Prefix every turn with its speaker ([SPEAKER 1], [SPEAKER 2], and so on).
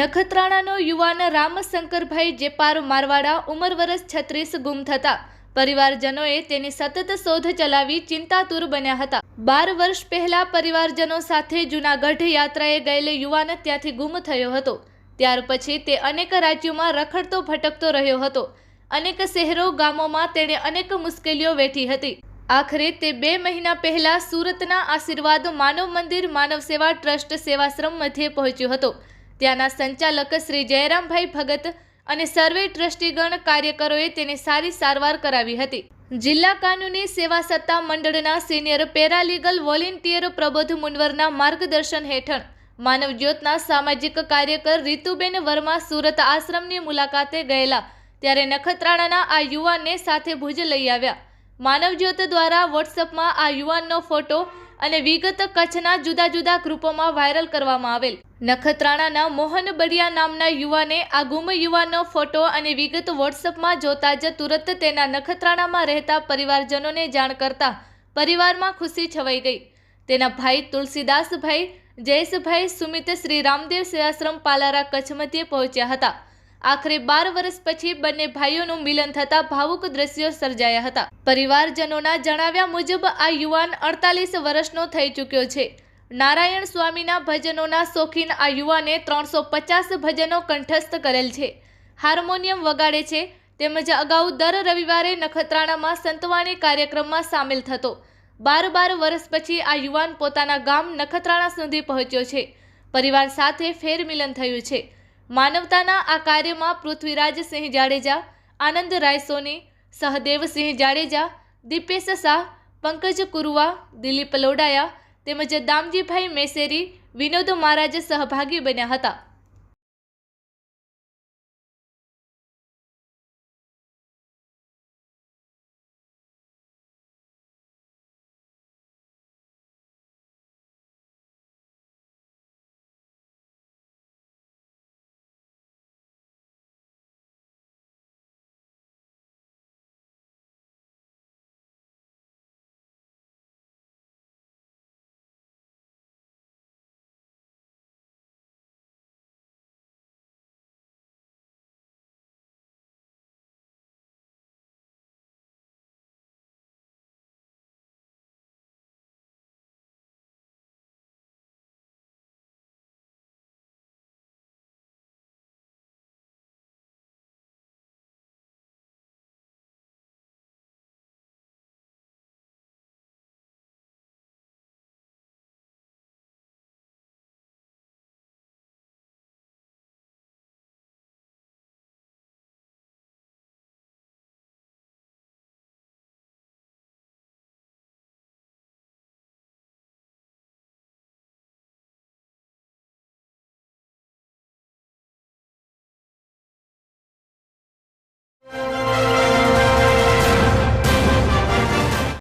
[SPEAKER 1] નખત્રાણાનો યુવાન રામશંકરભાઈ જેપાર મારવાડા ઉંમર વર્ષ 36 ગુમ થતા પરિવારજનોએ તેની સતત શોધ ચલાવી ચિંતાતુર બન્યા હતા। 12 વર્ષ પહેલા પરિવારજનો સાથે જૂનાગઢ યાત્રાએ ગયેલો યુવાન ત્યાંથી ગુમ થયો હતો। ત્યાર પછી તે અનેક રાજ્યોમાં રખડતો ભટકતો રહ્યો હતો। અનેક શહેરો ગામોમાં તેણે અનેક મુશ્કેલીઓ વેઠી હતી। આખરે તે 2 મહિના પહેલા સુરતના આશીર્વાદ માનવ મંદિર માનવ સેવા ટ્રસ્ટ સેવાશ્રમ મધ્યે પહોંચ્યો હતો। ત્યાંના સંચાલક શ્રી જયરામભાઈ ભગત અને સર્વે ટ્રસ્ટીગણ કાર્યકરોએ તેને સારી સારવાર કરાવી હતી। જિલ્લા કાનૂની સેવા સત્તા મંડળના સિનિયર પેરાલીગલ વોલેન્ટિયર પ્રબોધ મુનવરના માર્ગદર્શન હેઠળ માનવ જ્યોતના સામાજિક કાર્યકર રીતુબેન વર્મા સુરત આશ્રમની મુલાકાતે ગયેલા ત્યારે નખત્રાણાના આ યુવાનને સાથે ભુજ લઈ આવ્યા। માનવ જ્યોત દ્વારા વોટ્સઅપમાં આ યુવાનનો ફોટો અને વિગત કચ્છના જુદા જુદા ગ્રુપોમાં વાયરલ કરવામાં આવેલ। નખત્રાણાના મોહન બડિયા નામના યુવાને આ ગુમ યુવાનનો ફોટો અને વિગત વોટ્સઅપમાં જોતા જ તુરત તેના નખત્રાણામાં રહેતા પરિવારજનોને જાણ કરતા પરિવારમાં ખુશી છવાઈ ગઈ। તેના ભાઈ તુલસીદાસભાઈ જયેશભાઈ સુમિત શ્રી રામદેવ સેવાશ્રમ પાલારા કચ્છ મધ્યે પહોંચ્યા હતા। આખરે 12 વર્ષ પછી બંને ભાઈઓનું મિલન થતા ભાવુક દ્રશ્યો સર્જાયા હતા। પરિવારજનોના જણાવ્યા મુજબ આ યુવાન 48 વર્ષનો થઈ ચૂક્યો છે। નારાયણ સ્વામીના ભજનોના શોખીન આ યુવાને 350 ભજનો કંઠસ્થ કરેલ છે। હાર્મોનિયમ વગાડે છે તેમજ અગાઉ દર રવિવારે નખત્રાણામાં સંતવાણી કાર્યક્રમમાં સામેલ થતો। 12 વર્ષ પછી આ યુવાન પોતાના ગામ નખત્રાણા સુધી પહોંચ્યો છે। પરિવાર સાથે ફેરમિલન થયું છે। માનવતાના આ કાર્યમાં પૃથ્વીરાજસિંહ જાડેજા, આનંદ રાયસોની, સહદેવસિંહ જાડેજા, દીપેશ શાહ, પંકજ કુરુવા, દિલીપ લોડાયા તેમજ દામજીભાઈ મેસેરી, વિનોદ મહારાજ સહભાગી બન્યા હતા।